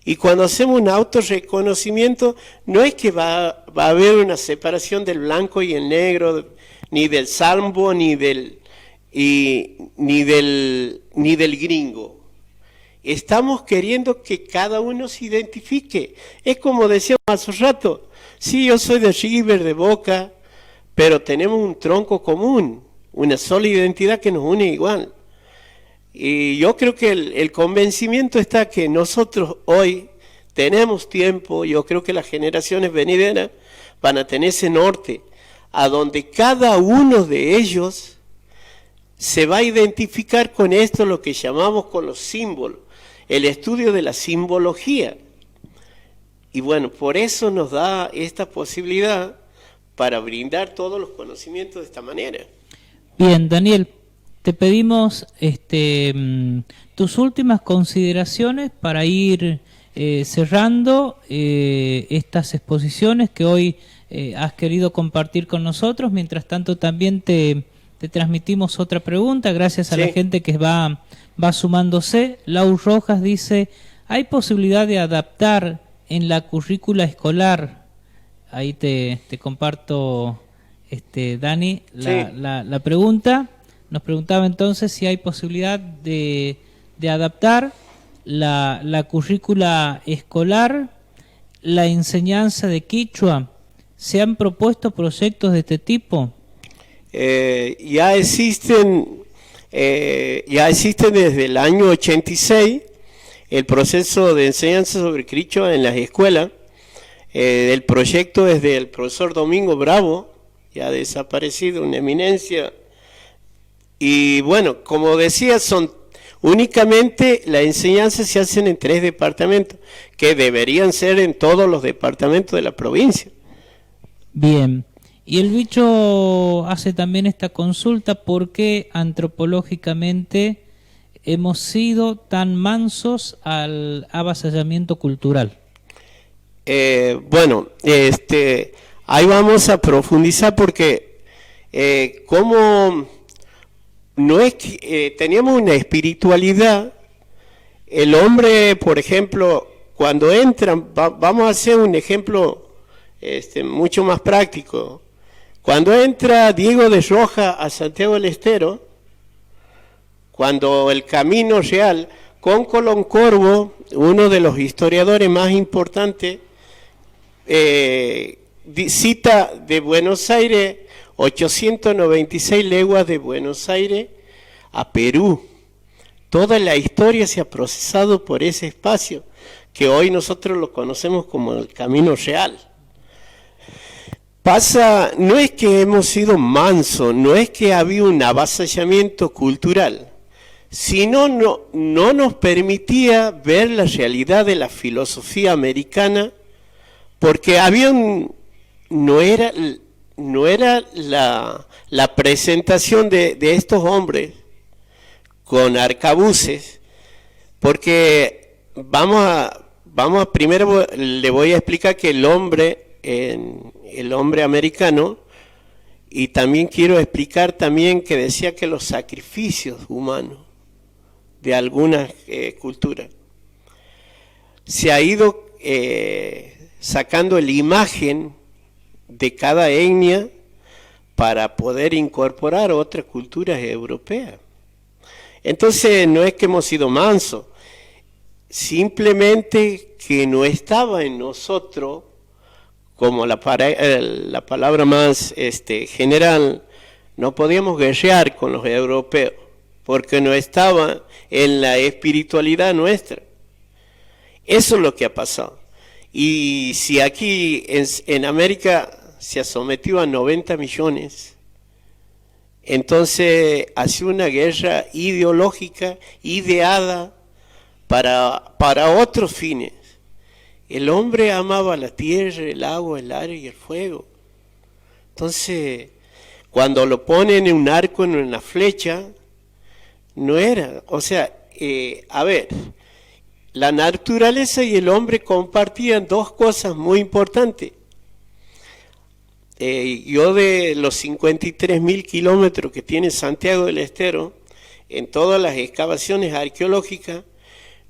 Y cuando hacemos un autorreconocimiento, no es que va a haber una separación del blanco y el negro, ni del sambo, ni del gringo. Estamos queriendo que cada uno se identifique. Es como decíamos hace rato, sí, yo soy de River, de Boca, pero tenemos un tronco común, una sola identidad que nos une igual. Y yo creo que el convencimiento está que nosotros hoy tenemos tiempo, yo creo que las generaciones venideras van a tener ese norte, a donde cada uno de ellos se va a identificar con esto, lo que llamamos con los símbolos, el estudio de la simbología. Y bueno, por eso nos da esta posibilidad para brindar todos los conocimientos de esta manera. Bien, Daniel, te pedimos tus últimas consideraciones para ir cerrando estas exposiciones que hoy has querido compartir con nosotros. Mientras tanto, también te transmitimos otra pregunta, gracias a la gente que va sumándose. Lau Rojas dice, ¿hay posibilidad de adaptar en la currícula escolar? Ahí te comparto, Dani, la pregunta. Nos preguntaba entonces si hay posibilidad de adaptar la currícula escolar, la enseñanza de quichua. ¿Se han propuesto proyectos de este tipo? Ya existen desde el año 86 el proceso de enseñanza sobre quichua en las escuelas. El proyecto es del profesor Domingo Bravo, ya desaparecido, una eminencia. Y bueno, como decía, únicamente la enseñanza se hacen en 3 departamentos, que deberían ser en todos los departamentos de la provincia. Bien, y el bicho hace también esta consulta, ¿por qué antropológicamente hemos sido tan mansos al avasallamiento cultural? Bueno, ahí vamos a profundizar porque como no es que teníamos una espiritualidad, el hombre, por ejemplo, cuando entran, vamos a hacer un ejemplo mucho más práctico. Cuando entra Diego de Roja a Santiago del Estero, cuando el Camino Real, con Colón Corvo, uno de los historiadores más importantes, cita de Buenos Aires 896 leguas de Buenos Aires a Perú. Toda la historia se ha procesado por ese espacio, que hoy nosotros lo conocemos como el Camino Real. No es que hemos sido mansos, no es que ha habido un avasallamiento cultural, sino no nos permitía ver la realidad de la filosofía americana, porque no era la presentación de estos hombres con arcabuces, porque primero le voy a explicar que el hombre americano, y también quiero explicar también que decía que los sacrificios humanos de algunas culturas se ha ido sacando la imagen de cada etnia para poder incorporar otras culturas europeas. Entonces no es que hemos sido mansos, simplemente que no estaba en nosotros, como la palabra más general, no podíamos guerrear con los europeos, porque no estaba en la espiritualidad nuestra. Eso es lo que ha pasado. Y si aquí en América se ha sometido a 90 millones, entonces hace una guerra ideológica, ideada para otros fines. El hombre amaba la tierra, el agua, el aire y el fuego. Entonces, cuando lo ponen en un arco, en una flecha, no era, o sea, a ver, la naturaleza y el hombre compartían dos cosas muy importantes. Yo de los 53.000 kilómetros que tiene Santiago del Estero, en todas las excavaciones arqueológicas,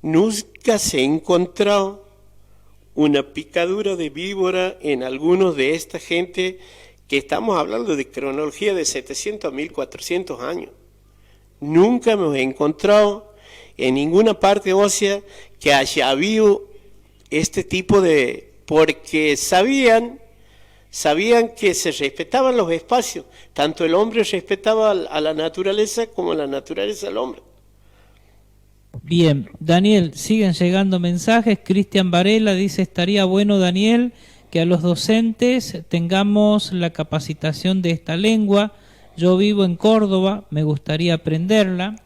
nunca se ha encontrado una picadura de víbora en algunos de esta gente, que estamos hablando de cronología de 700 a 1400 años. Nunca hemos encontrado en ninguna parte ósea que haya habido este tipo de... porque sabían que se respetaban los espacios, tanto el hombre respetaba a la naturaleza como la naturaleza al hombre. Bien, Daniel, siguen llegando mensajes. Cristian Varela dice, estaría bueno, Daniel, que a los docentes tengamos la capacitación de esta lengua. Yo vivo en Córdoba, me gustaría aprenderla.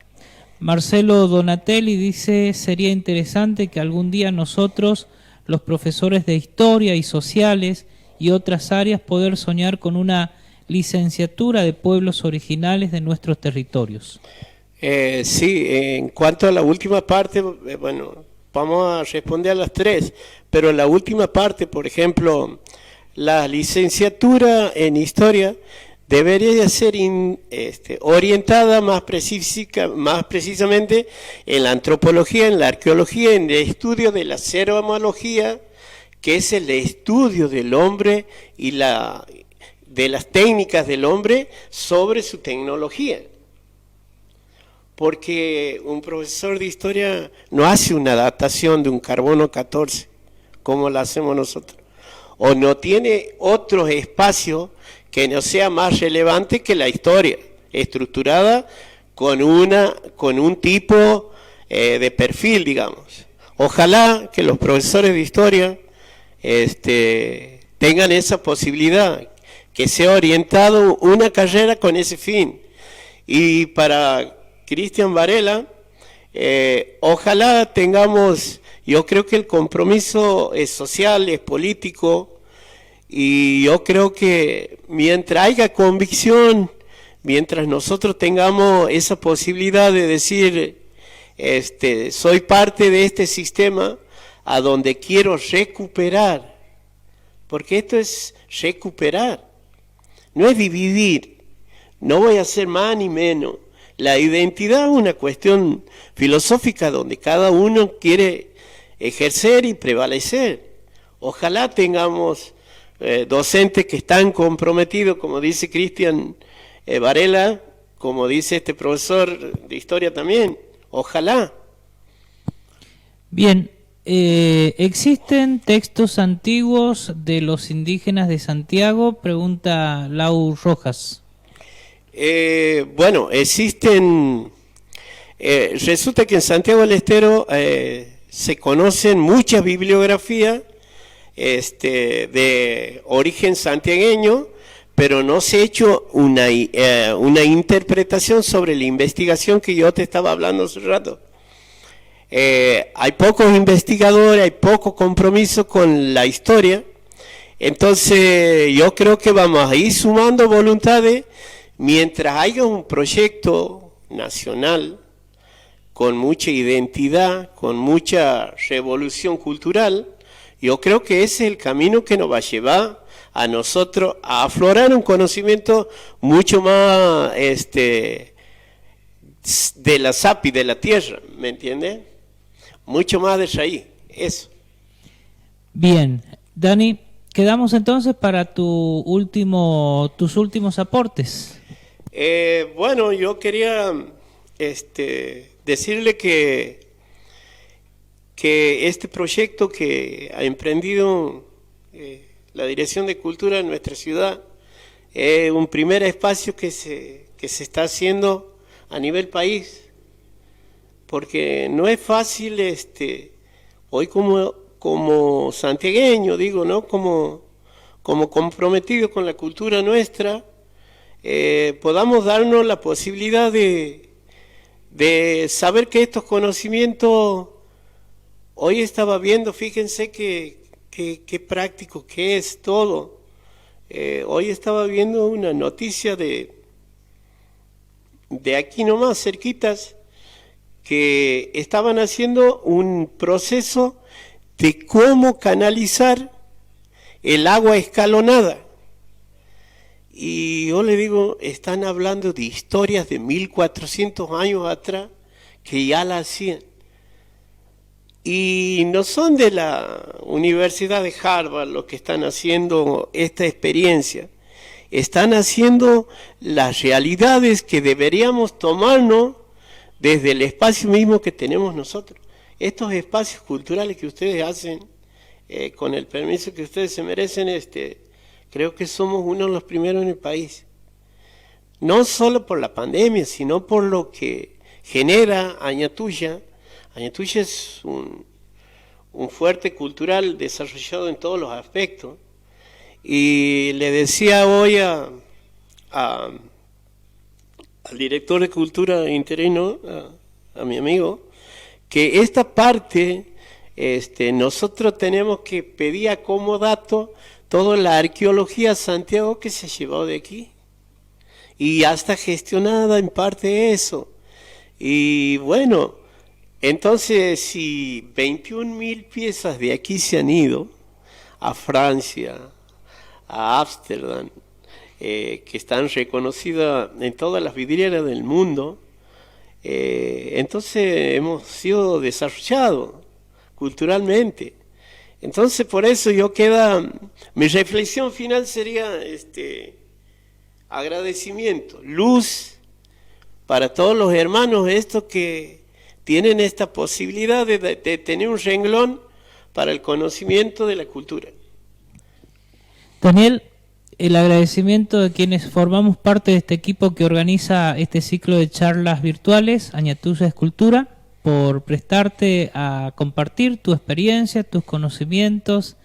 Marcelo Donatelli dice, sería interesante que algún día nosotros, los profesores de historia y sociales y otras áreas, poder soñar con una licenciatura de pueblos originales de nuestros territorios. Sí, en cuanto a la última parte, bueno, vamos a responder a las tres, pero la última parte, por ejemplo, la licenciatura en historia debería ser orientada más precisamente en la antropología, en la arqueología, en el estudio de la ceramología, que es el estudio del hombre y de las técnicas del hombre sobre su tecnología. Porque un profesor de historia no hace una datación de un carbono 14, como la hacemos nosotros, o no tiene otro espacio que no sea más relevante que la historia, estructurada con un tipo de perfil, digamos. Ojalá que los profesores de historia tengan esa posibilidad, que sea orientado una carrera con ese fin. Y para Cristian Varela, ojalá tengamos, yo creo que el compromiso es social, es político, y yo creo que mientras haya convicción, mientras nosotros tengamos esa posibilidad de decir, soy parte de este sistema a donde quiero recuperar, porque esto es recuperar, no es dividir, no voy a hacer más ni menos. La identidad es una cuestión filosófica donde cada uno quiere ejercer y prevalecer. Ojalá tengamos docentes que están comprometidos, como dice Cristian Varela, como dice este profesor de historia también. Ojalá. Bien, ¿existen textos antiguos de los indígenas de Santiago? Pregunta Lau Rojas. Bueno, existen, resulta que en Santiago del Estero se conocen muchas bibliografías de origen santiagueño, pero no se ha hecho una interpretación sobre la investigación que yo te estaba hablando hace rato. Hay pocos investigadores, hay poco compromiso con la historia, entonces yo creo que vamos a ir sumando voluntades. Mientras haya un proyecto nacional con mucha identidad, con mucha revolución cultural, yo creo que ese es el camino que nos va a llevar a nosotros a aflorar un conocimiento mucho más de la SAPI, de la tierra, ¿me entiendes? Mucho más de raíz, eso. Bien, Dani, quedamos entonces para tus últimos aportes. Bueno, yo quería decirle que este proyecto que ha emprendido la Dirección de Cultura en nuestra ciudad es un primer espacio que se está haciendo a nivel país, porque no es fácil hoy como santiagueño, digo, ¿no? Como comprometido con la cultura nuestra, podamos darnos la posibilidad de saber que estos conocimientos, hoy estaba viendo, fíjense que práctico que es todo. Hoy estaba viendo una noticia de aquí nomás, cerquitas, que estaban haciendo un proceso de cómo canalizar el agua escalonada. Y yo le digo, están hablando de historias de 1400 años atrás que ya la hacían. Y no son de la Universidad de Harvard los que están haciendo esta experiencia. Están haciendo las realidades que deberíamos tomarnos desde el espacio mismo que tenemos nosotros. Estos espacios culturales que ustedes hacen, con el permiso que ustedes se merecen, creo que somos uno de los primeros en el país. No solo por la pandemia, sino por lo que genera Añatuya. Añatuya es un fuerte cultural desarrollado en todos los aspectos. Y le decía hoy al director de cultura interino, a mi amigo, que esta parte nosotros tenemos que pedir como dato toda la arqueología Santiago que se ha llevado de aquí. Y ya está gestionada en parte eso. Y bueno, entonces si 21.000 piezas de aquí se han ido a Francia, a Ámsterdam, que están reconocidas en todas las vidrieras del mundo, entonces hemos sido desarrollados culturalmente. Entonces por eso mi reflexión final sería agradecimiento, luz para todos los hermanos estos que tienen esta posibilidad de tener un renglón para el conocimiento de la cultura. Daniel, el agradecimiento de quienes formamos parte de este equipo que organiza este ciclo de charlas virtuales, Añatuya Escultura, por prestarte a compartir tu experiencia, tus conocimientos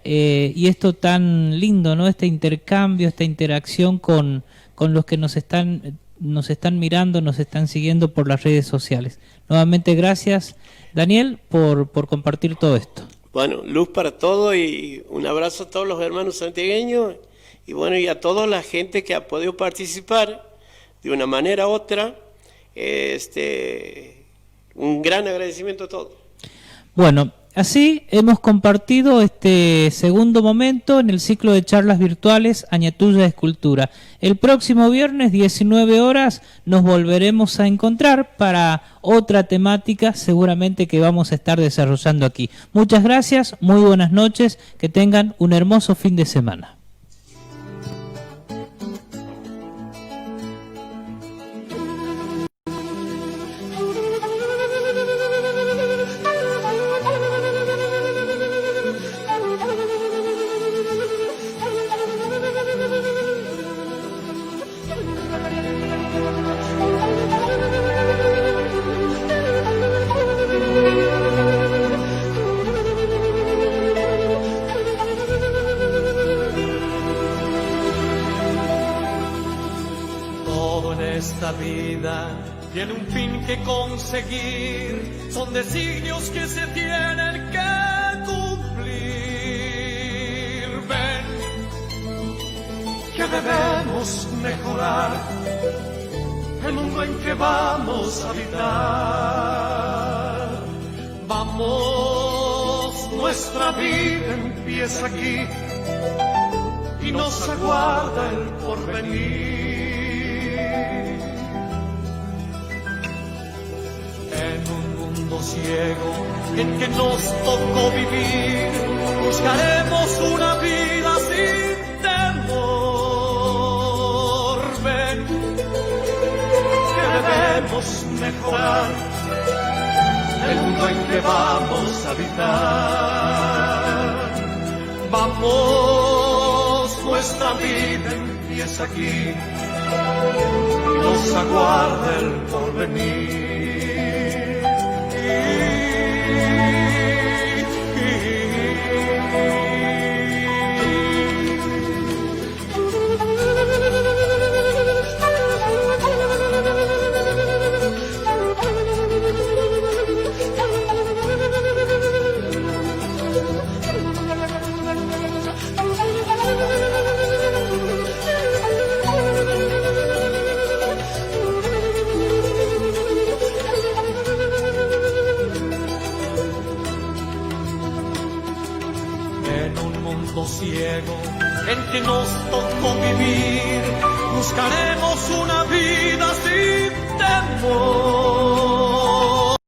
y esto tan lindo, ¿no? Este intercambio, esta interacción con los que nos están mirando, nos están siguiendo por las redes sociales. Nuevamente gracias, Daniel, por compartir todo esto. Bueno, luz para todo y un abrazo a todos los hermanos santiagueños y bueno, y a toda la gente que ha podido participar de una manera u otra. Un gran agradecimiento a todos. Bueno, así hemos compartido este segundo momento en el ciclo de charlas virtuales Añatuya Escultura. El próximo viernes, 19 horas, nos volveremos a encontrar para otra temática seguramente que vamos a estar desarrollando aquí. Muchas gracias, muy buenas noches, que tengan un hermoso fin de semana. Tiene un fin que conseguir, son designios que se tienen que cumplir. Ven, que debemos mejorar el mundo en que vamos a habitar. Vamos, nuestra vida empieza aquí y nos aguarda el porvenir. En un mundo ciego en que nos tocó vivir, buscaremos una vida sin temor. Ven, que debemos mejorar el mundo en que vamos a habitar. Vamos, nuestra vida empieza aquí y nos aguarda el porvenir. mundo ciego en que nos tocó vivir, buscaremos una vida sin temor.